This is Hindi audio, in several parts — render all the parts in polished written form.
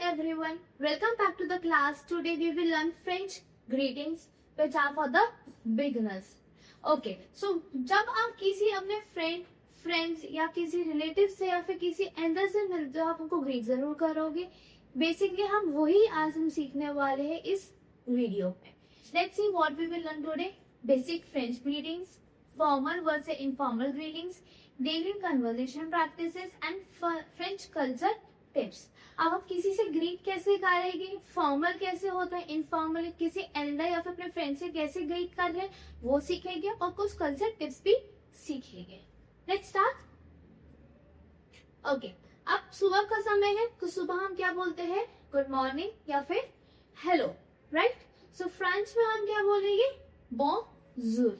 everyone, welcome back to the class. Today we will learn French greetings which are for the beginners. Okay, so जब आप किसी अपने फ्रेंड्स या किसी रिलेटिव से या फिर किसी एल्डर से मिलते हो आप उनको ग्रीट जरूर करोगे. बेसिकली हम सीखने वाले हैं इस वीडियो में. Let's see what we will learn today. Basic French greetings, formal versus informal greetings, daily conversation practices and French culture tips. अब आप किसी से ग्रीट कैसे करेंगे, फॉर्मल कैसे होता है, इनफॉर्मल किसी एल्डर या फिर अपने फ्रेंड से कैसे ग्रीट कर रहे हैं वो सीखेंगे और कुछ कल्चर टिप्स भी सीखेंगे. Let's start. ओके, अब सुबह का समय है तो सुबह हम क्या बोलते हैं, गुड मॉर्निंग या फिर हेलो, राइट. सो फ्रेंच में हम क्या बोलेंगे, बोंजूर.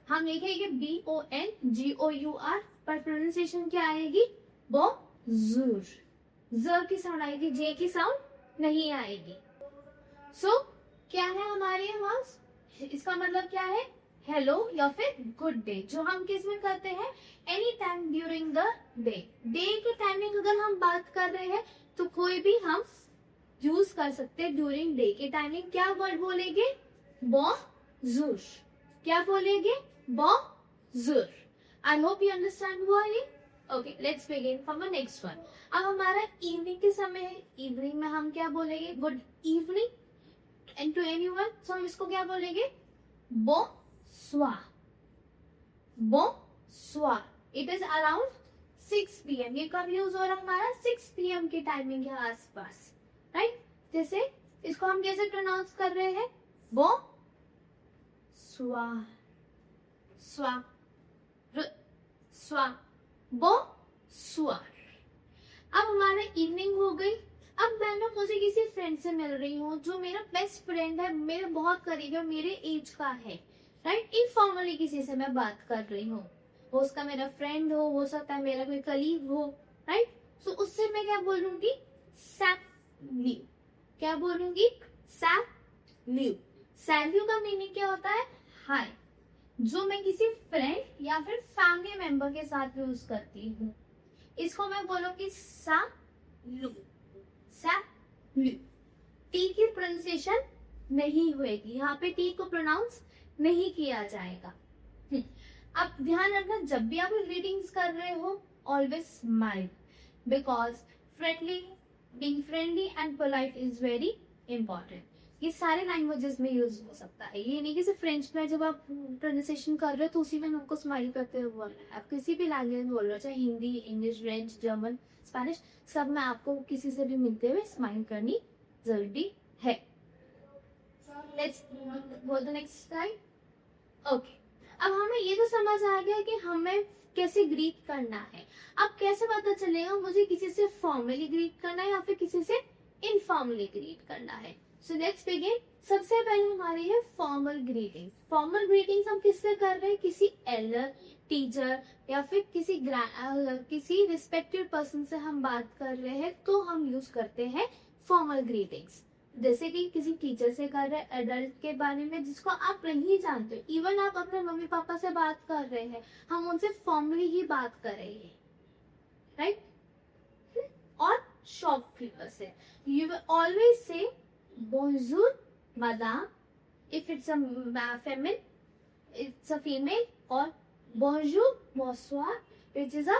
हम लिखेंगे BONJOUR पर प्रोनाउंसिएशन क्या आएगी, बोंजूर. ज की साउंड आएगी, जे की साउंड नहीं आएगी. सो क्या है हमारे पास, इसका मतलब क्या है, हेलो या फिर गुड डे, जो हम किस में करते हैं, any time during the day. Day के टाइमिंग अगर हम बात कर रहे हैं तो कोई भी हम यूज कर सकते हैं ड्यूरिंग डे के टाइमिंग. क्या वर्ड बोलेंगे, बोंजूर. क्या बोलेंगे, बोंजूर. आई होप यू अंडरस्टैंड हुआ ये. Okay, let's begin from the next one. अब हमारा इवनिंग के समय है. इवनिंग में हम क्या बोलेंगे, good evening and to anyone. So हम इसको क्या बोलेंगे, बोंसोir. बोंसोir. It is around 6 PM. ये कब यूज हो रहा है हमारा, 6 PM की टाइमिंग के आसपास, राइट. जैसे इसको हम कैसे प्रोनाउंस कर रहे हैं, बोंसोir. स्वा स्वा बोंसोir. अब हमारा इवनिंग हो गई. अब मैं ना मुझे किसी फ्रेंड से मिल रही हूँ जो मेरा बेस्ट फ्रेंड है, मेरे बहुत करीब है, मेरे एज का है, राइट. इनफॉर्मली किसी से मैं बात कर रही हूँ, वो उसका मेरा फ्रेंड हो सकता है मेरा कोई कलीग हो, राइट. सो उससे मैं क्या बोलूंगी, सैल्यू. क्या बोलूंगी, सैल्यू. सैल्यू का मीनिंग क्या होता है, हाय, जो मैं किसी फ्रेंड या फिर फैमिली मेंबर के साथ यूज करती हूँ. इसको मैं बोलूंगी सैल्यू. सैल्यू. टी की प्रोनाउंसिएशन नहीं होगी, यहाँ पे टी को प्रोनाउंस नहीं किया जाएगा. अब ध्यान रखना, जब भी आप ग्रीटिंग्स कर रहे हो always smile, because being friendly and polite is very important. ये सारे लैंग्वेजेस में यूज हो सकता है. ये नहीं कि सिर्फ फ्रेंच में जब आप प्रोनाउंसिएशन कर रहे हो तो उसी में उनको स्माइल करते हुए बोलना है. आप किसी भी लैंग्वेज में बोल रहे हो, चाहे Hindi, English, French, German, Spanish, सब में आपको किसी से भी मिलते हुए स्माइल करनी जरूरी है. Let's go the next slide. Okay, अब हमें ये तो समझ आ गया कि हमें कैसे ग्रीट करना है. अब कैसे पता चलेगा मुझे किसी से फॉर्मली ग्रीट करना है या फिर किसी से इनफॉर्मली ग्रीट करना है. So let's begin. सबसे पहले हमारी है फॉर्मल ग्रीटिंग्स. फॉर्मल ग्रीटिंग्स हम किससे कर रहे हैं, किसी एल्डर, टीचर या फिर किसी रिस्पेक्टेड पर्सन से हम बात कर रहे हैं तो हम यूज करते हैं फॉर्मल ग्रीटिंग्स. जैसे कि किसी टीचर से कर रहे हैं, एडल्ट के बारे में जिसको आप नहीं जानते हो, इवन आप अपने मम्मी पापा से बात कर रहे हैं, हम उनसे फॉर्मली ही बात कर रहे हैं, राइट. और शॉपकीपर से you will always say bonjour madame if it's a female, or bonjour bonsoir which is a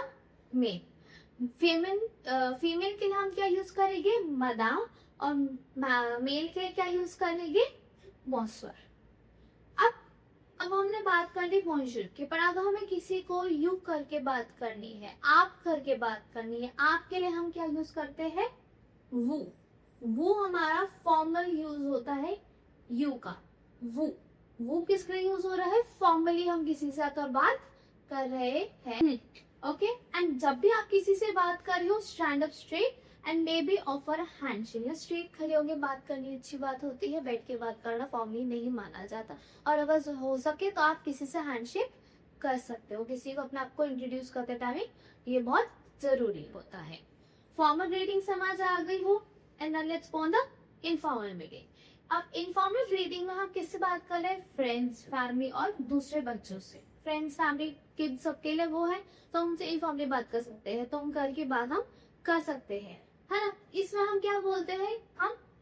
male. Female के लिए हम क्या यूज करेंगे, madame, और मेल के क्या यूज करेंगे, bonsoir. अब हमने बात कर ली bonjour की, पर अगर हमें किसी को यू करके बात करनी है, आप करके बात करनी है, आपके लिए हम क्या यूज करते हैं, वो हमारा फॉर्मल यूज होता है यू का. वो किसके लिए यूज हो रहा है, फॉर्मली हम किसी से आकर बात कर रहे हैं. ओके, एंड जब भी आप किसी से बात कर रहे हो, stand up straight and may be offer a handshake. Straight खड़े होके बात करनी अच्छी बात होती है, बैठ के बात करना फॉर्मली नहीं माना जाता. और अगर हो सके तो आप किसी से हैंडशेक कर सकते हो, किसी को अपने आप को इंट्रोड्यूस करते टाइम ये बहुत जरूरी होता है. फॉर्मल ग्रीटिंग समझ आ गई हो. And then let's go on the informal meeting. अब इनफॉर्मल ग्रीटिंग में हम किससे बात कर रहे हैं, फ्रेंड्स, फैमिली और दूसरे बच्चों से. फ्रेंड्स, फैमिली, किड्स सबके लिए वो है तो उनसे इनफॉर्मली बात कर सकते हैं. तो उन कर के बाद हम कर सकते हैं है ना। इसमें हम क्या बोलते हैं,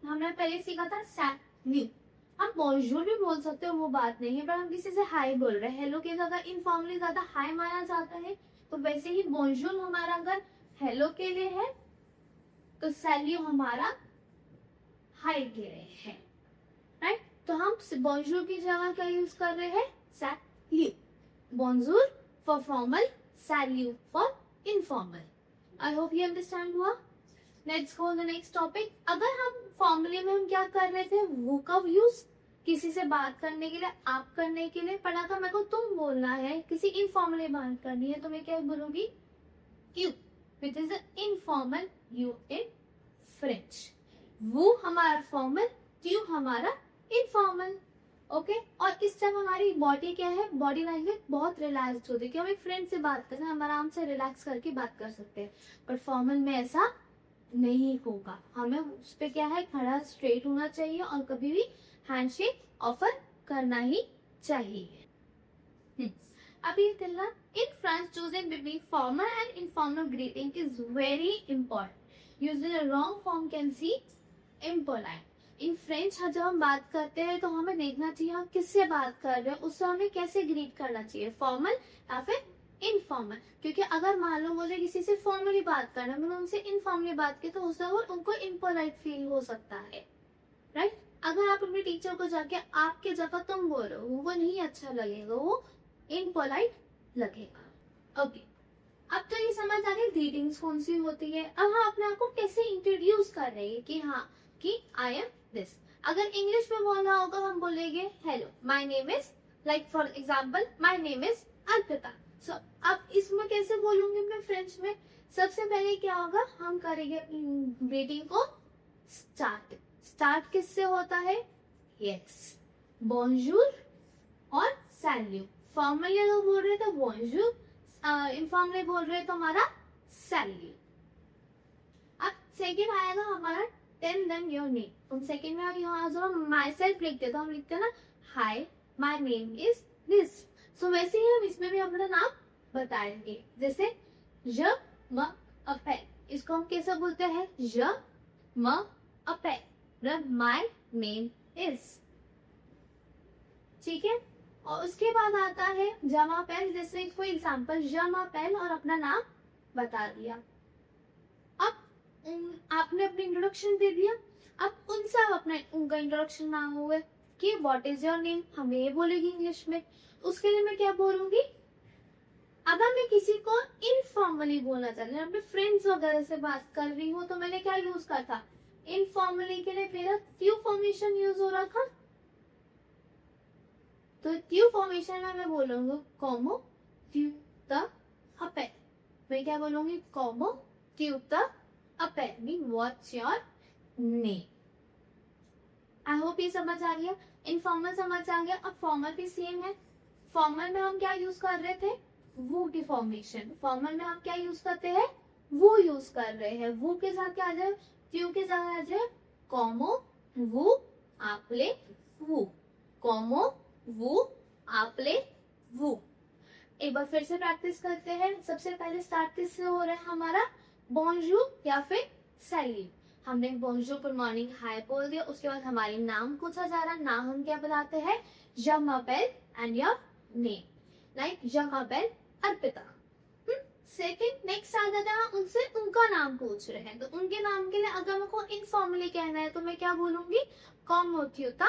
हमने पहले सीखा था सैल्यूट। हम बॉन्जूर भी बोल सकते हो, वो बात नहीं है, पर हम किसी से हाय बोल रहे हैं। हेलो की जगह इनफॉर्मली ज्यादा हाय माना जाता है, तो वैसे ही बॉन्जूर हमारा अगर हेलो के लिए है तो सैल्यूट हमारा हाय के लिए है, राइट। तो हम बॉन्जूर की जगह क्या यूज कर रहे हैं, सैल्यूट। बॉन्जूर फॉर फॉर्मल, सैल्यूट for informal. I hope you understand हुआ। Let's go the next topic. अगर हम फॉर्मूले में हम क्या कर रहे थे, वो का यूज किसी से बात करने के लिए, आप करने के लिए, पर अगर मेरे को तुम बोलना है, किसी इनफॉर्मली बात करनी है, तो मैं क्या बोलूंगी, you, which is informal you in French. वो हमारा फॉर्मल, यू हमारा इनफॉर्मल। ओके और इस टाइम हमारी बॉडी क्या है, बॉडी लैंग्वेज बहुत रिलैक्स होती है कि हम एक फ्रेंड से बात करते हैं, हम आराम से रिलैक्स करके बात कर सकते हैं। पर फॉर्मल में ऐसा नहीं होगा, हमें उस पे क्या है, खड़ा स्ट्रेट होना चाहिए और कभी भी हैंडशेक ऑफर करना ही चाहिए। अभी तिल्ला, in France choosing between formal and informal greeting is very important. Using a wrong form can see impolite. In French जब हम बात करते हैं तो हमें देखना चाहिए हम किससे बात कर रहे हैं, उससे हमें कैसे ग्रीट करना चाहिए, फॉर्मल या फिर इनफॉर्मल। क्योंकि अगर मान लो मुझे किसी से फॉर्मली बात करना, मैंने उनसे इनफॉर्मली बात की, तो उससे वो उनको इम्पोलाइट फील हो सकता है, राइट। अगर आप अपने टीचर को जाके आपके जगह तुम बोल रहे हो, वो नहीं अच्छा लगेगा, वो इम्पोलाइट लगेगा। ओके अब तो ये समझ आ गई ग्रीटिंग्स कौन सी होती है। अब हम अपने आप को कैसे इंट्रोड्यूस कर रहे हैं कि हाँ कि आई एम दिस। अगर इंग्लिश में बोलना होगा हम बोलेंगे hello my name is, like for example my name is Arpita. So अब इसमें कैसे बोलूंगी मैं फ्रेंच में, सबसे पहले क्या होगा, हम करेंगे ग्रीटिंग को स्टार्ट। स्टार्ट किससे होता है, यस, बोंजूर और सैल्यूट। फॉर्मली अगर बोल रहे तो बोंजूर, इनफॉर्मली बोल रहे तो हमारा सैल्यूट। अब सेकेंड आएगा हमारा टेल देम योर नेम। हम सेकेंड में यहाँ जो हम माई सेल्फ लिखते हैं तो हम लिखते हैं ना हाय माई नेम इज दिस। सो वैसे ही हम इसमें भी अपना नाम बताएंगे, जैसे ज म अपेल, इसको हम कैसे बोलते हैं, ज म अपेल, माई नेम इज, ठीक है। और उसके बाद आता है जमा पेल, जैसे फॉर एग्जाम्पल जमा पेल और अपना नाम बता दिया। अब आपने अपनी इंट्रोडक्शन दे दिया, अब उनसे आप अपना उनका इंट्रोडक्शन मांगोगे कि व्हाट इज योर नेम, हमें ये बोलेगी इंग्लिश में। उसके लिए मैं क्या बोलूंगी, अगर मैं किसी को इनफॉर्मली बोलना चाहती हूँ, अपने फ्रेंड्स वगैरह से बात कर रही हूँ, तो मैंने क्या यूज करा था, इनफॉर्मली के लिए मेरा क्यू फॉर्मेशन यूज हो रहा था। तो क्यू फॉर्मेशन में मैं बोलूंगी कॉमो क्यू द अपेल। मैं क्या बोलूंगी, कॉमो क्यू द अपेल mean what's your name. I hope ये समझ आ गया, इनफॉर्मल समझ आ गया। अब फॉर्मल भी सेम है। फॉर्मल में हम क्या यूज कर रहे थे, वो की फॉर्मेशन। फॉर्मल में हम क्या यूज करते हैं, वो यूज कर रहे हैं। वो के साथ क्या आ जाए, क्यू के साथ आ जाए कॉमो वो आपले वो, कॉमो वो आपले वो। एक बार फिर से प्रैक्टिस करते हैं। सबसे पहले स्टार्ट किससे हो रहा है हमारा, बोंजूर या फिर सैल्यूट। हमने बोंजूर गुड मॉर्निंग हाय बोल दिया, उसके बाद हमारे नाम पूछा जा रहा है। नाम हम क्या बताते हैं, je m'appelle and your name, like je m'appelle Arpita. Second next आ जाता है, उनसे उनका नाम पूछ रहे हैं, तो उनके नाम के लिए अगर मेरे को इनफॉर्मली कहना है तो मैं क्या बोलूंगी, कॉमो क्यूता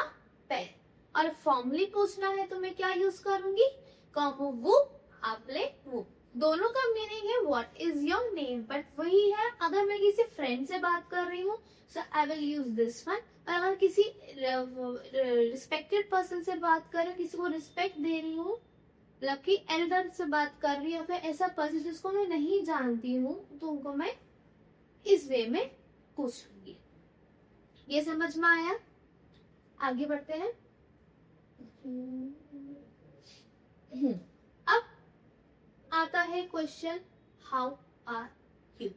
पेल। और फॉर्मली पूछना है तो मैं क्या यूज करूंगी, कॉमो वो आपले वो। दोनों का मीनिंग है what is your name, but वही है अगर मैं किसी फ्रेंड से बात कर रही हूँ so I will use this one. और अगर किसी रिस्पेक्टेड पर्सन से बात कर रही हूँ, किसी को रिस्पेक्ट दे रही हूँ, मतलब कि एल्डर से बात कर रही हूँ, फिर ऐसा पर्सन जिसको मैं नहीं जानती हूँ, तो उनको मैं इस वे में पूछूंगी। ये समझ में आया, आगे बढ़ते हैं। अब आता है question, how are you.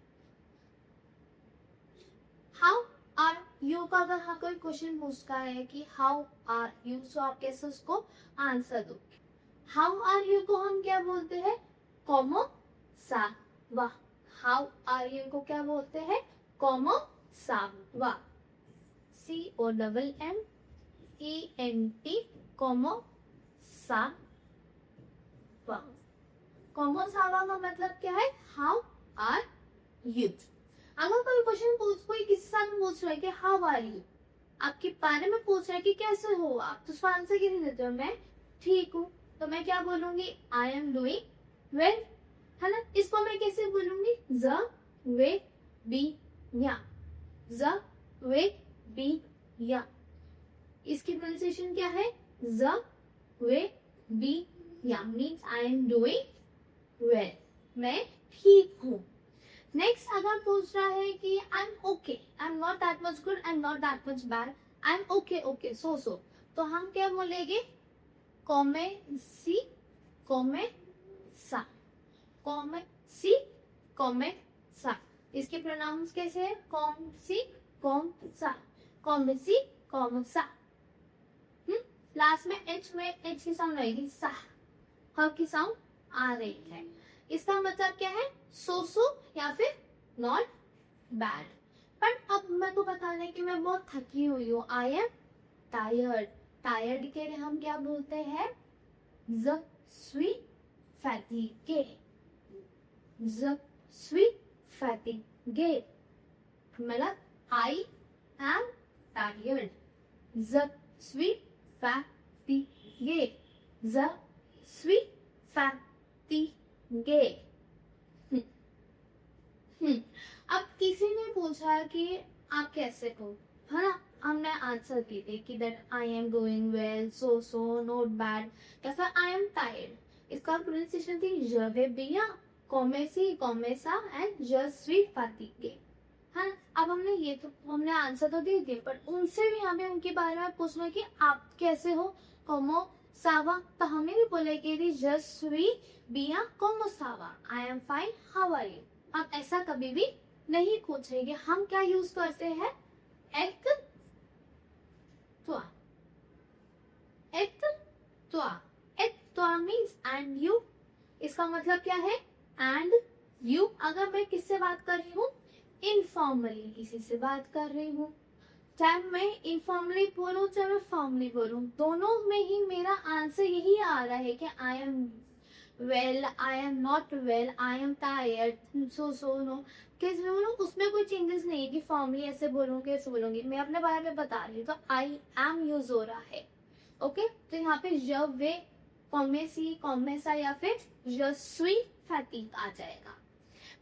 How are you का अगर हाँ कोई क्वेश्चन पूछता है कि हाउ आर यू, सो आप कैसे उसको आंसर दो। हाउ आर यू को हम क्या बोलते हैं, कॉमो सा वाह। हाउ आर यू को क्या बोलते हैं, कॉमो सावा, COMMENT कॉमो सावा। कॉमो सावा का मतलब क्या है? How are you. अगर कोई क्वेश्चन कोई किसी साथ पूछ रहा है कि हाउ आर यू, आपके बारे में पूछ रहा है कि कैसे हो आप, तो उसका आंसर क्या देते हो? मैं ठीक हूँ। तो मैं क्या बोलूंगी? आई एम डूइंग वेल, है ना। इसको मैं कैसे बोलूंगी? ज वे बी या, ज वे बी या। इसकी प्रोनाउंसिएशन क्या है? ज वे बी या means I am doing well, मैं ठीक हूँ। नेक्स्ट अगर पूछ रहा है कि I M okay, I am not that much good, I am not that much bad, I am okay okay so, तो हम क्या बोलेंगे? कॉमे सी कॉमे सा, कॉमे सी कॉमे सा। इसके प्रोनाउंस कैसे है? कॉम सी कॉम सा, कॉमे सी कॉम सा। लास्ट में एच की साउंड आएगी, सा, ह की साउंड आ रही है। इसका मतलब क्या है? सो या फिर नॉट बैड। बट अब मैं तो बता रही कि मैं बहुत थकी हुई हूँ, आई एम टायर्ड। टायर्ड के लिए हम क्या बोलते हैं? ज स्वी फैटिगे, ज स्वी फैटिगे मतलब आई एम टायर्ड, ज स्वी फैटिगे, ज स्वी फैटिगे। अब किसी ने पूछा कि आप कैसे हो, है ना। हमने आंसर की थी कि that I am going well, so not bad, कैसा? I am tired. इसका प्रोनाउंसिएशन थी जवे बिया कॉमेसी कॉमेसा एंड जस्वी फातिगे, है ना। अब हमने आंसर तो दे दिए, पर उनसे भी हमें उनके बारे में पूछना है कि आप कैसे हो, कॉमो सावा। तो हमें भी बोले कि जस्वी बिया कॉमो सावा, I am fine, how are you. हम ऐसा कभी भी नहीं पूछेंगे। हम क्या यूज करते हैं? एक त्वा, एक त्वा, एक त्वा मीन्स एंड यू। इसका मतलब क्या है? And you. अगर मैं किससे बात कर रही हूँ? इनफॉर्मली किसी से बात कर रही हूँ, चाहे मैं इनफॉर्मली बोलूं चाहे मैं फॉर्मली बोलूं, दोनों में ही मेरा आंसर यही आ रहा है कि I am well, I am not well, I am tired, so no. कैसे बोलूं? उसमें कोई चेंजेस नहीं है कि फॉर्मली ऐसे बोलूंगी ऐसे बोलूंगी। मैं अपने बारे में बता रही हूँ, तो आई एम यूज हो रहा है। ओके, तो यहाँ पे ज वे कॉमे सी कॉमे सा या फिर ज स्वी फैटिग आ जाएगा।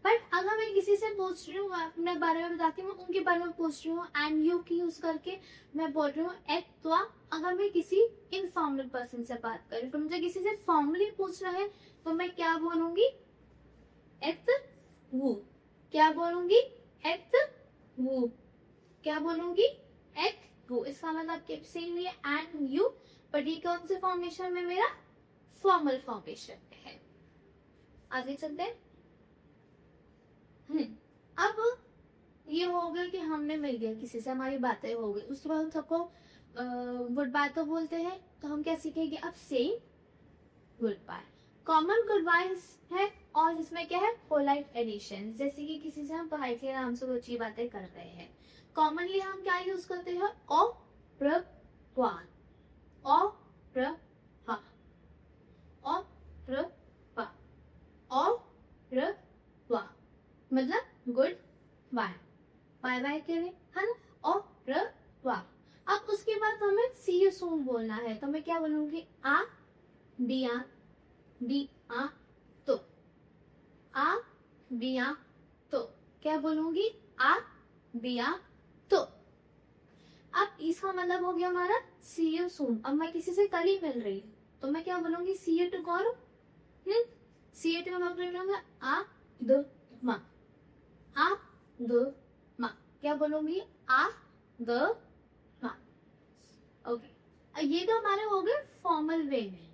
बट अगर मैं किसी से पूछ रही हूँ, अपने बारे में बताती हूँ, उनके बारे में पूछ रही हूँ, एंड यू की यूज करके मैं बोल रही हूँ एक त्वा। अगर मैं किसी इनफॉर्मल पर्सन से बात कर रही हूँ, तो मुझे किसी से फॉर्मली पूछ रहा है, तो मैं क्या बोलूंगी? एक वो। क्या बोलूंगी? एक वो। क्या बोलूंगी? एक वो। इसका मतलब सेम है एंड यू, बट ये कौन से फॉर्मेशन में? मेरा फॉर्मल फॉर्मेशन में है। आगे चलते हैं। अब ये हो गया कि हमने मिल गया किसी से, हमारी बातें हो गई। उसके बाद हम सबको गुड बाय तो बोलते हैं, तो हम क्या सीखेंगे अब? Saying good bye. Common good byes है और इसमें क्या है? Polite addition. जैसे कि किसी से हम पोलाइटली आराम से अच्छी बातें कर रहे हैं, कॉमनली हम क्या यूज करते हैं? ओ प्र वा, ओ प्र हा, ओ प्र वा, ओ प्र वा मतलब गुड बाय, बाय बाय के लिए, है ना। और वाह। अब उसके बाद हमें सी यू सून बोलना है, तो मैं क्या बोलूंगी? आ बिया बिया तो, आ बिया तो। क्या बोलूंगी? आ बिया तो। अब इसका मतलब हो गया हमारा सी यू सून। अब मैं किसी से कल ही मिल रही हूँ, तो मैं क्या बोलूंगी? See you tomorrow. See you tomorrow आ द मा, आ द मा। क्या बोलूंगी? आ द मा। ओके, ये तो हमारे हो गए फॉर्मल वे में।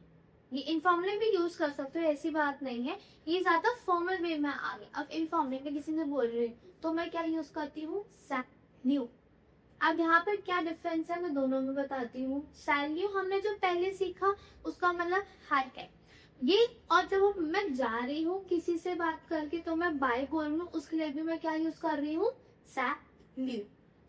ये इनफॉर्मली भी यूज कर सकते हो, ऐसी बात नहीं है। ये ज्यादा फॉर्मल वे में आ गया। अब इनफॉर्मली में किसी से बोल रही हूँ, तो मैं क्या यूज करती हूँ? सैल्यू। अब यहाँ पर क्या डिफरेंस है मैं दोनों में बताती हूँ। सैल्यू हमने जो पहले सीखा उसका मतलब हाय है ये, और जब मैं जा रही हूँ किसी से बात करके तो मैं बाय बोल रही हूँ, उसके लिए भी मैं क्या यूज कर रही हूँ? सैल्यू।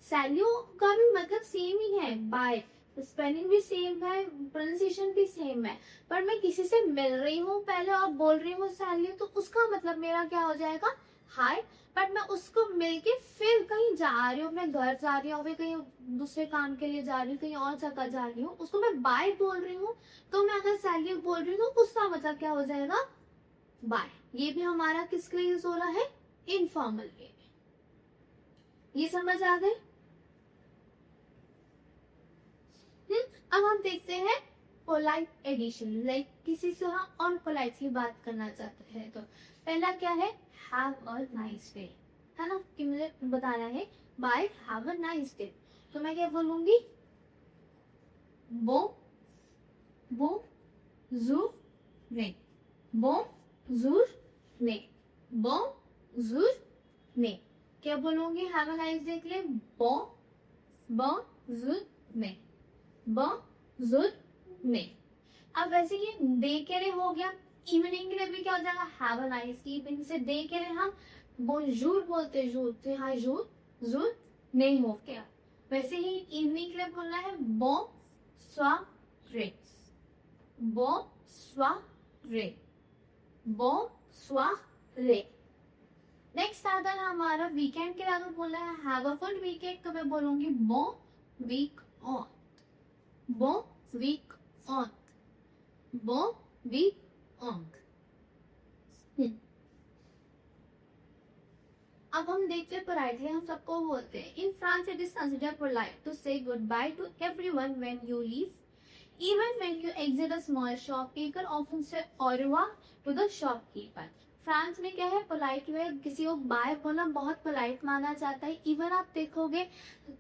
सैल्यू का भी मतलब सेम ही है, बाय, स्पेलिंग भी सेम है, प्रोनाउंसिएशन भी सेम है, पर मैं किसी से मिल रही हूँ पहले और बोल रही हूँ सैल्यू, तो उसका मतलब मेरा क्या हो जाएगा, हाय। बट मैं उसको मिलके फिर कहीं जा रही हूँ, अपने घर जा रही हूँ, फिर कहीं दूसरे काम के लिए जा रही हूँ, कहीं और जगह जा रही हूँ, उसको मैं बाय बोल रही हूँ, तो मैं अगर सैल्यू बोल रही हूँ तो उसका मतलब क्या हो जाएगा, बाय। ये भी हमारा किसके लिए यूज हो रहा है, इनफॉर्मल वे में। ये समझ आ गए। अब हम देखते हैं पोलाइट एडिशन, लाइक किसी से हम और पोलाइटली बात करना चाहते हैं तो पहला क्या है, हैव अ नाइस डे, है ना, कि मुझे बताना है bye have a nice day, तो मैं क्या बोलूंगी, बो बो जूर ने, बो जूर ने, बो जूर ने। क्या बोलूंगी हैव अ नाइस डे के लिए, बो बो जूर ने, जुर ने। अब वैसे ये डे के लिए हो गया, इवनिंग के लिए भी क्या हो जाएगा, हैव अ नाइस इवनिंग। से डे के लिए हम बोंजूर बोलते हैं, जूर, तो यहाँ जूर जूर नहीं हो गया। वैसे ही इवनिंग के लिए बोलना है बो स्वा रे, बो स्वा रे, बो स्वा रे। नेक्स्ट आता है हमारा वीकेंड के लिए, अगर बोलना है हैव अ फुल वीकेंड, तो मैं बोलूंगी बो वीक ऑन, बो वीक ऑन, बो वीक ऑन। अब हम देखते हैं पोलाइटली हम सबको बोलते हैं, in France it is consider polite to say good bye to everyone when you leave, even when you exit a small shop, keeper often say ऑरवा टू द शॉपकीपर। फ्रांस में क्या है, पोलाइट में किसी को बाय बोलना बहुत पोलाइट माना जाता है। इवन आप देखोगे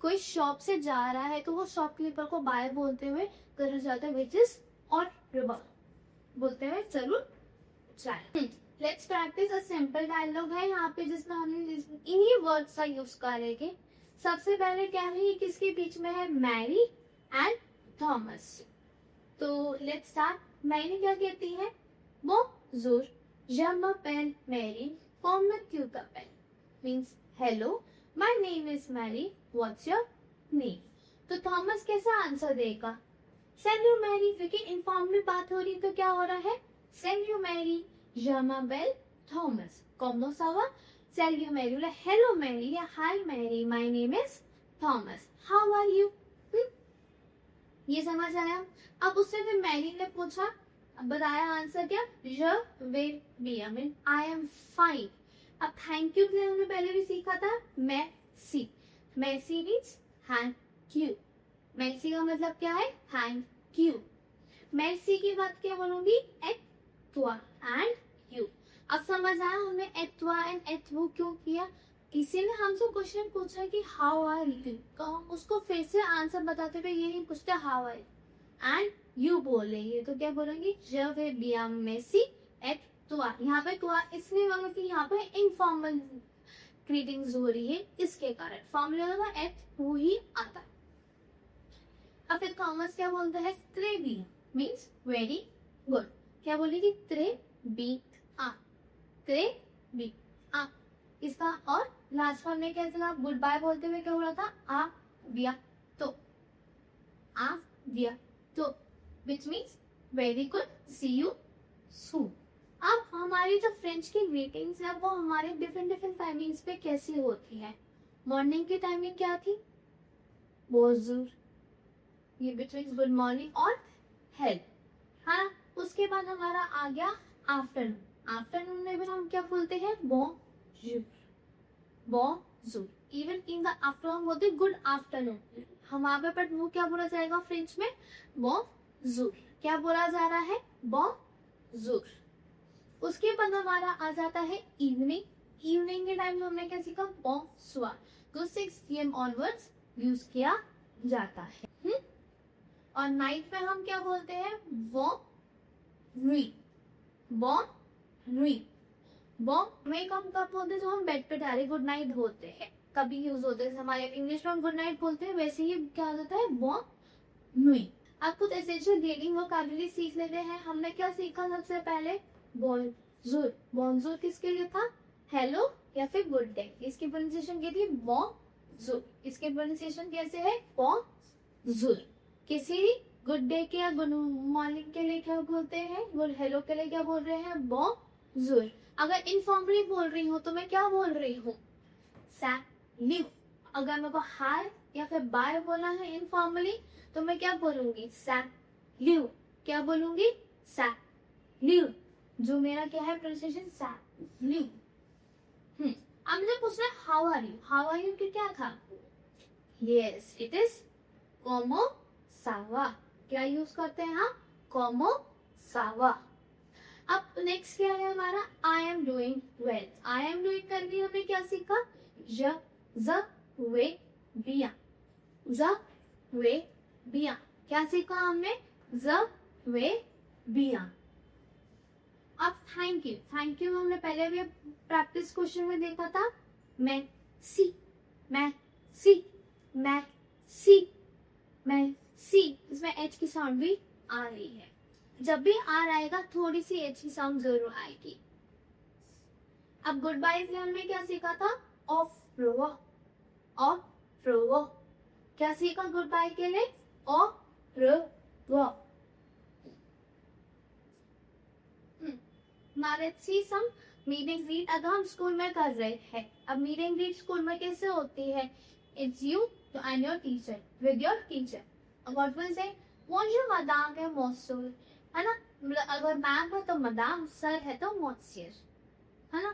कोई शॉप से जा रहा है तो वो शॉपकीपर को बाय बोलते हुए कर जाता है, विच इज और बोलते हुए जरूर जाए। Let's practise a simple dialogue है यहाँ पे, जिसमें हम इन्हीं वर्ड्स का यूज करेंगे। सबसे पहले क्या है, ये किसके बीच में है, मैरी एंड थॉमस। तो लेट्स स्टार्ट। मैरी क्या कहती है, बोंजूर, je m'appelle Mary, comment tu t'appelles, means hello, my name is Mary, what's your name। तो थॉमस कैसा आंसर देगा, सेंड यू मैरी, क्योंकि इनफॉर्म में बात हो रही तो क्या हो रहा है, सेंड यू Mary, je m'appelle Thomas, como ça va, सेंड यू मैरी, बोला हेलो मैरी या hi Mary, my name is Thomas, how are you. ये समझ आया। अब उससे फिर मैरी ने पूछा, बताया आंसर क्या, je will be, I mean I am fine। अब थैंक यू के लिए हमने पहले भी सीखा था, merci, merci means thank you, merci का मतलब क्या है, थैंक यू। merci की बात क्या बोलूंगी, et toi and you। अब समझ आया हमने et toi and et vous क्यों किया, किसी ने हमसे क्वेश्चन पूछा कि हाउ आर यू, तो हम उसको फिर से आंसर बताते हुए ये नहीं पूछते हाउ आर एंड यू बोल रही है, तो क्या बोलेंगे, je vais bien merci et toi। यहाँ पे toi इसलिए बोलो कि यहाँ पे इनफॉर्मल ग्रीटिंग्स हो रही है, इसके कारण फॉर्मल होगा एट वो ही आता है। अब फिर थॉमस क्या बोलता है, त्रे बी मीन्स वेरी गुड। क्या बोलेगी, त्रे बी आ, त्रे बी आ। इसका और लास्ट फॉर्म में कैसे था, गुड बाय बोलते हुए क्या हो रहा था, आ दिया तो, आ दिया तो, which means very good, see you soon। अब हमारी जो फ्रेंच की ग्रीटिंग्स है वो हमारे डिफरेंट डिफरेंट टाइमिंग्स पे कैसी होती है। मॉर्निंग की टाइमिंग क्या थी, बोंजूर, ये बिटवीन गुड मॉर्निंग और हेल्प, हाँ। उसके बाद हमारा आ गया आफ्टरनून। आफ्टरनून में भी हम क्या बोलते हैं, बोंजूर, बोंजूर। इवन इन द आफ्टरनून बोलते गुड आफ्टरनून। हम वहां पे बट वो क्या बोला जाएगा फ्रेंच में, बोंजूर। क्या बोला जा रहा है, बोंजूर। उसके बाद हमारा आ जाता है इवनिंग। इवनिंग के टाइम हमने क्या सीखा, बोंसोir, तो 6 PM ऑनवर्ड्स यूज किया जाता है। और नाइट में हम क्या बोलते हैं, बोन नुई, बोन नुई। बोन नुई को हम कब बोलते हैं, जो हम बेड पे डायरेक्ट गुड नाइट होते हैं कभी यूज होते हैं। हमारे इंग्लिश में हम गुड नाइट बोलते हैं, वैसे ही क्या होता है, बोन नुई। अब कुछ एसेंशियल रीडिंग वोकैबुलरी सीख लेते हैं। हमने क्या सीखा सबसे पहले, बोंजूर। बोंजूर किसके लिए था, हेलो या फिर गुड डे। इसकी प्रोनाउंसिएशन क्या थी? बोंजूर। इसकी प्रोनाउंसिएशन कैसे है? बोंजूर। किसी गुड डे के या गुड मॉर्निंग के लिए क्या बोलते हैं? गुड हेलो के लिए क्या बोल रहे हैं? बोंजूर। अगर इनफॉर्मली बोल रही हूँ तो मैं क्या बोल रही हूँ? सैल्यूट। अगर मेरे को हाय या फिर बाय बोलना है इनफॉर्मली तो मैं क्या बोलूंगी? सैल्यूट। क्या बोलूंगी? सैल्यूट। जो मेरा क्या है प्रोनाउंसिएशन? सैल्यूट। अब मुझे पूछना है how are you. How are you की क्या था? यस, इट इज कोमो सावा। क्या यूज करते हैं हम? कोमो सावा। अब नेक्स्ट क्या है हमारा? I am doing well. I am doing करके हमने क्या सीखा? ज वे बिया। ज वे बिया। क्या सीखा हमने? ज वे बिया। अब थैंक यू। थैंक यू हमने पहले भी प्रैक्टिस क्वेश्चन में देखा था। मैं सी, मैं सी, मैं सी, मैं सी। इसमें एच की साउंड भी आ रही है। जब भी आर आएगा थोड़ी सी एच की साउंड जरूर आएगी। अब गुड बाय से हमने क्या सीखा था? ऑफ रोवा, ऑफ रोवा। क्या सीखा गुड बाय के लिए? ऑफ रोवा। Now let's see some meeting greet। अगर हम स्कूल में कर रहे हैं, अब मीटिंग ग्रीट स्कूल में कैसे होती है? It's you and your teacher with your teacher। What will say? Bonjour madame है monsieur, है ना? अगर मैम है तो madame, सर है तो monsieur, है ना?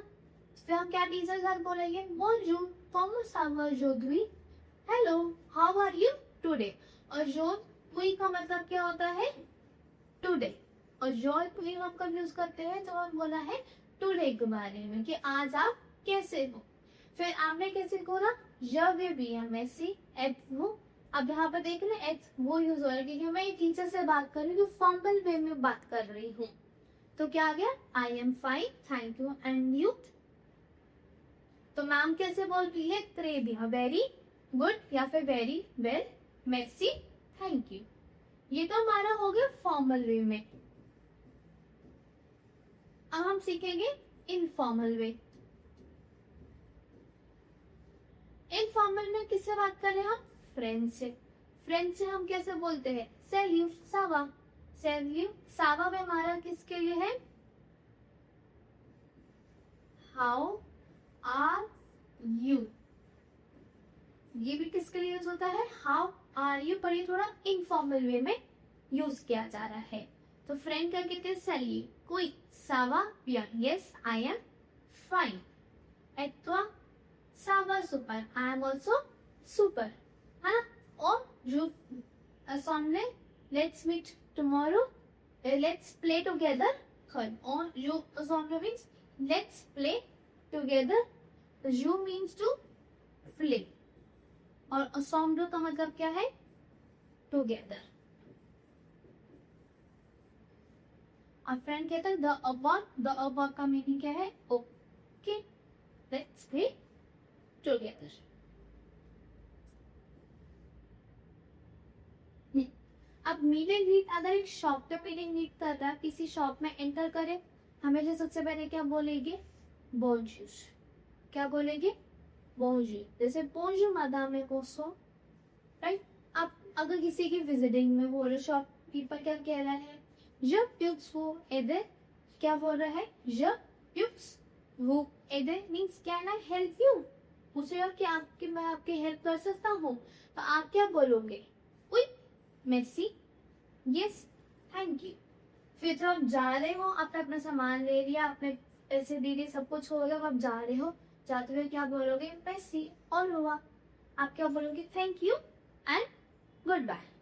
फिर हम क्या टीचर सर बोलेंगे? Bonjour, comment ça va aujourd'hui? Hello, how are you today? और aujourd'hui का मतलब क्या होता है? Today। और जॉय को हम कब यूज करते हैं? तो हम बोला है टुडे के बारे में कि आज आप कैसे हो। फिर आपने कैसे बोला? जब भी मेसी एट वो। अब यहाँ पर देख रहे एट वो यूज हो रहा है क्योंकि मैं एक टीचर से बात कर रही हूँ, फॉर्मल वे में बात कर रही हूँ। तो क्या आ गया? I am fine, thank you, and you. तो मैम कैसे बोलती है? त्रे भी, वेरी गुड या फिर वेरी वेल, मेसी, थैंक यू। ये तो हमारा हो गया फॉर्मल वे में। अब हम सीखेंगे इनफॉर्मल वे। इनफॉर्मल में किससे बात कर रहे हैं हम? फ्रेंड से। फ्रेंड से हम कैसे बोलते हैं? सैल्यूट सावा। सैल्यूट सावा में हमारा किसके लिए है? How are you. ये भी किसके लिए यूज होता है? हाउ आर यू, पर ये थोड़ा इनफॉर्मल वे में यूज किया जा रहा है। तो फ्रेंड का कहते हैं सैल्यूट। कोई सावा bien, yes, I am fine. Et toi? Ça va super. I am also super. है ना? और जो सामने let's meet tomorrow, let's play together कल। और जो सामने means let's play together, you means to play। और ensemble का मतलब क्या है? together। और फ्रेंड कहता है द अबव का मीनिंग क्या है? Okay, let's play together. अब मीटिंग ग्रीट, अगर एक शॉप पे मीटिंग ग्रीट कर रहा है, किसी शॉप में एंटर करे, हमेशा सबसे पहले क्या बोलेगी? बोंजूर। क्या बोलेगी? बोंजूर। जैसे बोंजूर मादाम कोसो, राइट? अब अगर किसी की विजिटिंग में बोल रहे, शॉपकीपर क्या कह रहा है? Je puis vous aider? क्या बोल रहा है? Je puis vous aider means can I help you? पूछे और कि आपकी मैं आपकी हेल्प कर सकता हूँ, तो आप क्या बोलोगे? Oui, merci, yes, thank you। फिर जब आप जा रहे हो, आपने अपना सामान ले लिया, आपने पैसे दे दिए, सब कुछ हो गया, आप जा रहे हो, जाते हुए क्या बोलोगे? merci और हुआ। आप क्या बोलोगे? Thank you and goodbye.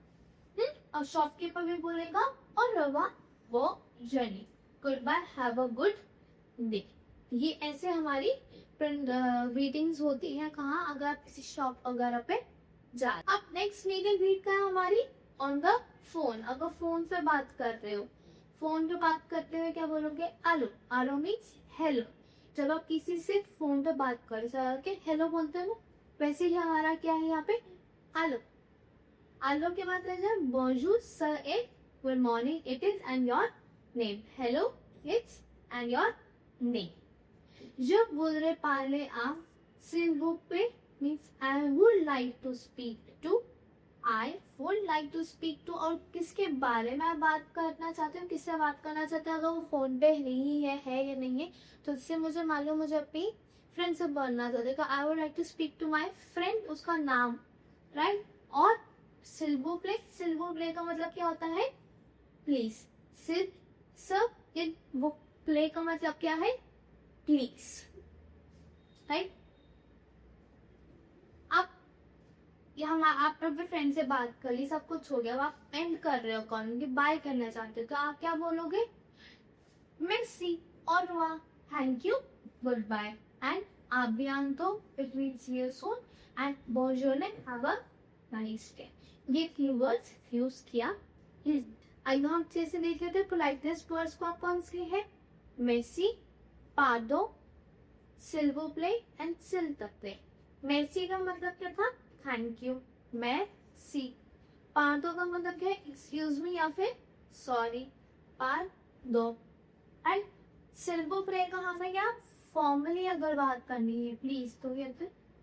और शॉपकीपर भी बोलेगा और रवा वो जर्नी, goodbye, have a good day. ये ऐसे हमारी ग्रीटिंग्स होती है। कहाँ? अगर आप किसी शॉप वगैरह पे जा। अब नेक्स्ट मीटिंग ग्रीट का है हमारी ऑन द फोन। अगर फोन पे बात कर रहे हो, फोन पे बात करते हुए क्या बोलोगे? आलो। आलो मीन्स हेलो। जब आप किसी से फोन पे बात कर रहे हेलो बोलते हो ना, वैसे ही हमारा क्या है यहाँ पे? आलो। आलो के बाद bonjour sir is good morning it is and your name। hello it's and your name। Je voudrais parler à s'il vous plaît means I would like to speak to. I would like to speak to और किसके बारे में आप बात करना चाहते हो, किससे बात करना चाहते हो, अगर वो फोन पे नहीं है या नहीं है, तो इससे मुझे मालूम, मुझे अपनी फ्रेंड से बोलना चाहते हो, I would like to speak to my friend, उसका नाम, राइट। और सिल्वो प्ले का मतलब क्या होता है, प्लीज। वो प्ले का मतलब क्या है, प्लीज, राइट। आप अपने फ्रेंड से बात कर ली, सब कुछ हो गया, आप एंड कर रहे हो कॉल, बाय करना चाहते हो, तो आप क्या बोलोगे, मेर्सी, और हुआ thank you, good bye, and आ बियांतो it means see you soon, and बोंजोर ने हैव अ नाइस डे। ये कीवर्ड्स यूज किया। आइए हम अच्छे से देख लेते हैं पोलाइटनेस वर्ड्स कौन कौन से हैं। मेर्सी, पार्डो, सिल्वो प्ले एंड सिल तक प्ले। मेर्सी का मतलब क्या था, थैंक यू, मेर्सी। पार्डो का मतलब क्या है, एक्सक्यूज मी या फिर सॉरी, पार्डो। एंड सिल्वो प्ले का हमें क्या फॉर्मली अगर बात करनी है प्लीज, तो ये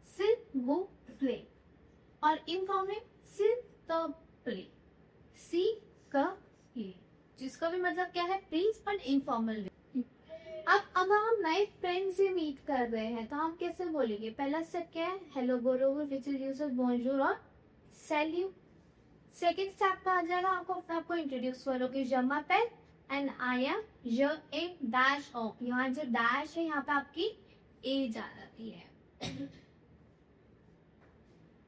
सिल्वो प्ले, और इनफॉर्मली सिल द प्ले, सी का प्ले, जिसका भी मतलब क्या है प्लीज, बट इनफॉर्मल। अब हम नए फ्रेंड से मीट कर रहे हैं तो हम कैसे बोलेंगे, पहला स्टेप क्या है, हेलो बोलोगे, विच इज यूज बोंजूर और सैल्यूट। सेकंड स्टेप पे आ जाएगा, आपको इंट्रोड्यूस करोगे, je m'appelle and I am, je ए डैश ओ, यहाँ जो डैश है यहाँ पे आपकी एज आ जाती है।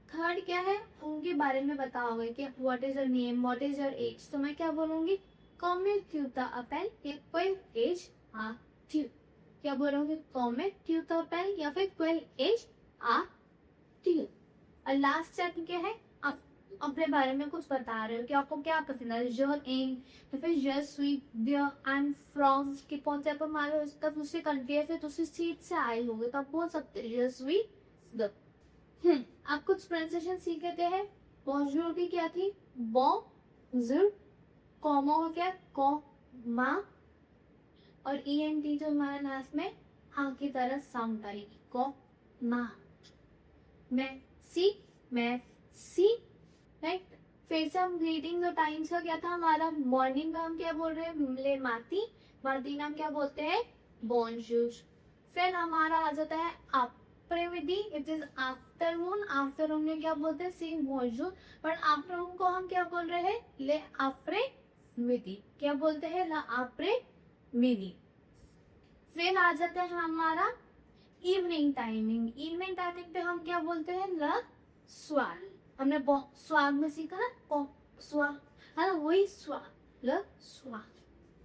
थर्ड क्या है, उनके बारे में बताओगे कि what is your name, what is your age, तो मैं क्या बोलूंगी, कॉमे ट्यूटा अपेल, कोई एज आ ट्यू, क्या बोलोगे, कॉमे ट्यूटा अपेल या फिर कोई एज आ ट्यू। और लास्ट स्टेप क्या है, आप अपने बारे में कुछ बता रहे हो कि आपको क्या पसंद है, योर एम या फिर je suis there, I am from, कि कौन से मारो उसका दूसरी कंट्री है, फिर दूसरी सीट से आए होंगे तो आप बोल सकते हैं je suis there। आप कुछ प्रोनाउंसिएशन सीख लेते हैं। बोंजूर की क्या थी, बोंजूर, कॉमा हो गया कॉमा, और ईएनटी जो हमारे नास में हाँ की तरह साउंड आएगी, कॉमा। मैं सी, राइट। फिर से हम ग्रीटिंग द टाइम्स का क्या था हमारा, मॉर्निंग का हम क्या बोल रहे हैं, ले माती, माती नाम क्या बोलते हैं, बोंजूर। फिर हमारा आ जाता है आप प्रेविदी, इट इज आफ्टरनून, आफ्टरनून में क्या बोलते हैं, सिंग बोंजूर, बट आफ्टरनून को हम क्या बोल रहे हैं, ले आफ्रे मिदी, क्या बोलते हैं, ला आफ्रे मिदी। फिर आ जाता है हमारा इवनिंग टाइमिंग, इवनिंग टाइमिंग पे हम क्या बोलते हैं, ल स्वार, हमने स्वार में सीखा ना, स्वार है ना, वही स्वार, ल स्वार,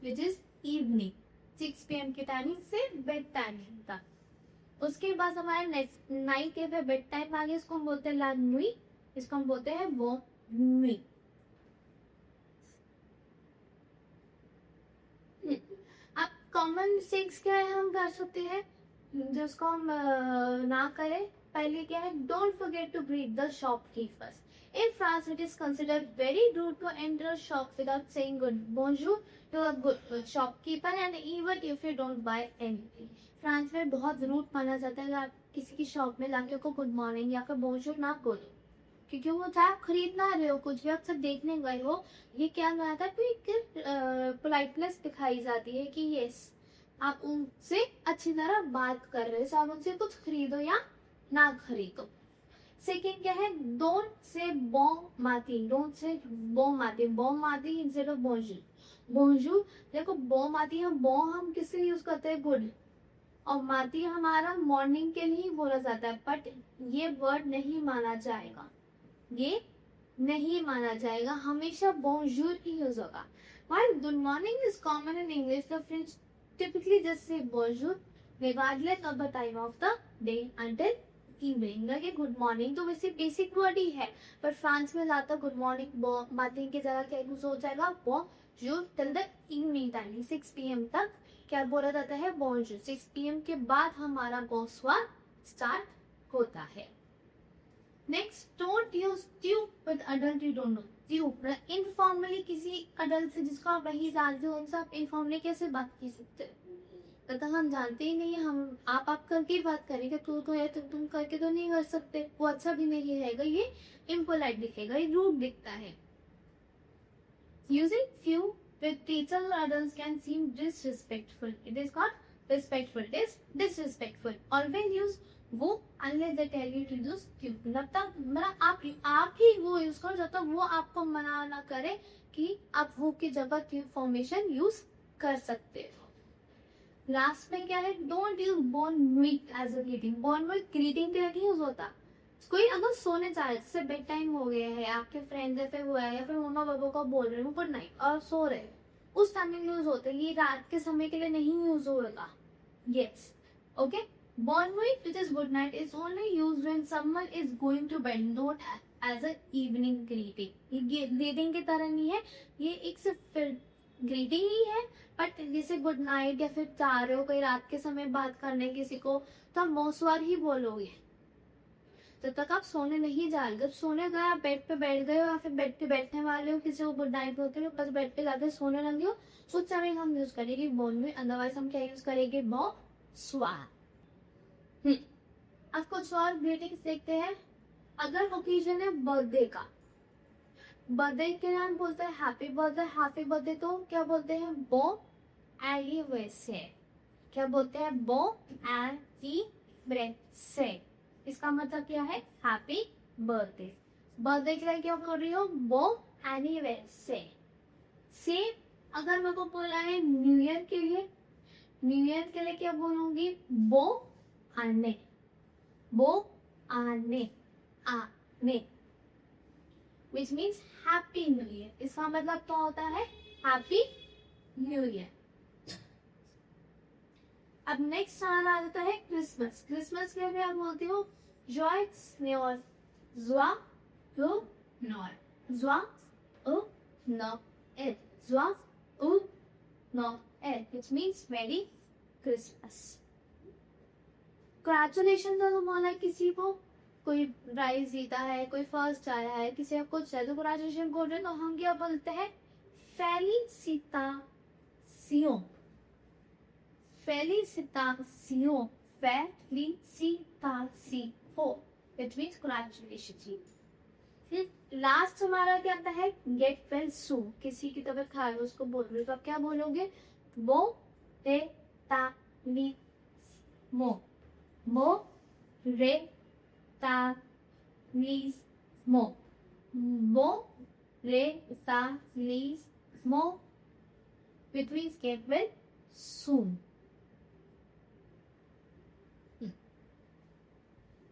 विच इज इवनिंग, 6 PM की टाइमिंग से बेड टाइमिंग तक। उसके बाद हमारे नेक्स्ट नाइट के फिर बेड टाइम आ गया, इसको हम बोलते हैं ला नुई, इसको हम बोलते हैं वो नुई। अब कॉमन मिस्टेक्स क्या है हम कर सकते हैं, जिसको हम ना करें, पहले क्या है, don't forget to greet the shopkeepers. In France, it is considered very rude to enter a shop without saying good bonjour to a good shopkeeper, and even if you don't buy anything. France में बहुत रूड माना जाता है आप किसी की शॉप में जाके को गुड मॉर्निंग या फिर बोंजूर ना बोलो, क्योंकि वो चाहे आप खरीद ना रहे हो कुछ भी, आप सब देखने गए हो, ये क्या जाता है, पोलाइटनेस दिखाई जाती है कि यस आप उनसे अच्छी तरह बात कर रहे हो, आप उनसे कुछ खरीदो या ना खरीदो। सेकेंड क्या है, डोंट से बॉम माती, डोंट से बॉम माती, बॉम माती इंस्टेड ऑफ बोंजूर। बोंजूर देखो बॉम आती है, बॉम हम किससे यूज करते हैं, गुड, और माती हमारा मॉर्निंग के लिए बोला जाता है, बट ये वर्ड नहीं माना जाएगा, ये नहीं माना जाएगा, हमेशा बोंजूर ही यूज होगा। While good morning is common in English, the French typically just say bonjour regardless of the time of the day until evening। लगे गुड मॉर्निंग तो वैसे बेसिक वर्ड ही है, पर फ्रांस में ज्यादा गुड मॉर्निंग मार्निंग की जगह क्या यूज हो जाएगा, बोंजूर till the evening time, 6 PM तक क्या बोला जाता है, बोंजूर। 6 PM के बाद हमारा बोंसोir स्टार्ट होता है। नेक्स्ट, डोंट यूज ट्यू with adult you don't know. ट्यू इनफॉर्मली किसी अडल्ट से जिसको आप नहीं जानते हो, उनसे आप इनफॉर्मली कैसे बात कर सकते हो, कहता हम जानते ही नहीं है, हम आप करके ही बात करेंगे, तू तो है तो तुम करके तो नहीं कर सकते, वो अच्छा भी नहीं रहेगा, ये इम्पोलाइट दिखेगा, ये रूड दिखता है। Using few with teacher or others can seem disrespectful. It is not respectful. It is disrespectful. Always use वो unless they tell you to use few. मतलब आप ही वो यूज करो जब तक वो आपको मना ना करे कि आप वो की जगह की फॉर्मेशन यूज कर सकते हो। लास्ट में क्या है, डोंट यूज बोर्न विथ एज अ ग्रीटिंग। बोर्न विथ ग्रीटिंग के लिए नहीं यूज होता। कोई अगर सोने जा रहे, जैसे बेड टाइम हो गया है, आपके फ्रेंड ऐसे हुआ है या फिर मम्मा पापा को बोल रहे हो गुड नाइट और सो रहे हैं, उस टाइम में यूज होते हैं, ये रात के समय के लिए नहीं यूज होगा। Yes, okay. बोर्न विथ which is good night is only used when someone is going to bed, not as a evening greeting. ये ग्रीटिंग की तरह नहीं है, ये एक सिर्फ ग्रीटिंग ही है, बट जैसे गुड नाइट या फिर जा रहे हो कोई रात के समय बात करने किसी को, तो आप मोसवार ही बोलोगे। जब तक आप सोने नहीं जा रहे, जब सोने गए आप बेड पे बैठ गए हो या फिर बेड पे बैठने वाले हो, किसी को गुड नाइट बोलते हो, बस बेड पे जाके सोने लगे हो, उस समय हम यूज करेंगे बोन में, अदरवाइज हम क्या यूज करेंगे, मोसवार। अब कुछ और ग्रीटिंग्स देखते हैं। अगर ओकेजन है बर्थडे का, बर्थडे के नाम बोलते हैं हैप्पी बर्थडे, हैप्पी बर्थडे तो क्या बोलते हैं, बो एनिवर्सरी। क्या बोलते हैं, बो एनिवर्सरी। इसका मतलब क्या है, हैप्पी बर्थडे। बर्थडे के लिए क्या कर रही हो, बो एनिवर्सरी। सेम अगर मेरे को बोला है न्यू ईयर के लिए, न्यू ईयर के लिए क्या बोलूंगी, बो आने, बो आने, आने, which means happy new year. इसका मतलब क्या होता है, हैप्पी न्यू ईयर। अब नेक्स्ट आ जाता है क्रिसमस। क्रिसमस के लिए आप बोलते हो जॉयस न्योर, जुआ उ नॉर, जुआ उ नॉ एल, जुआ उ नॉ एल, which means मेरी क्रिसमस। कंग्रेचुलेशन तो बोला है किसी को, कोई प्राइज जीता है, कोई फर्स्ट आया है, किसी को कुछ है तो कंग्रेचुलेशन बोल रहे, तो हम क्या बोलते हैं, फेलिसिटासियों, फेलिसिटासियों, फेलिसिटासियों, इट मीन्स कंग्रेचुलेशन। फिर लास्ट हमारा क्या आता है, गेट वेल सून। किसी की तबीयत खराब है उसको बोल रहे हो तो आप क्या बोलोगे, बो रे ता ली मो, बो रे ता ली मो, बो रे ता ली मो, which means get well soon।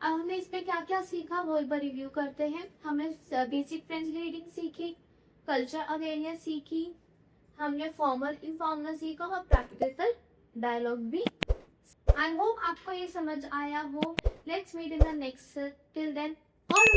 अब हमने इसमें क्या क्या सीखा वो एक बार रिव्यू करते हैं। हमने बेसिक फ्रेंच रीडिंग सीखी, कल्चर अवेयरनेस सीखी, हमने फॉर्मल इनफॉर्मल सीखा और प्रैक्टिकल डायलॉग भी। आई होप आपको ये समझ आया हो। Let's meet in the next, till then, all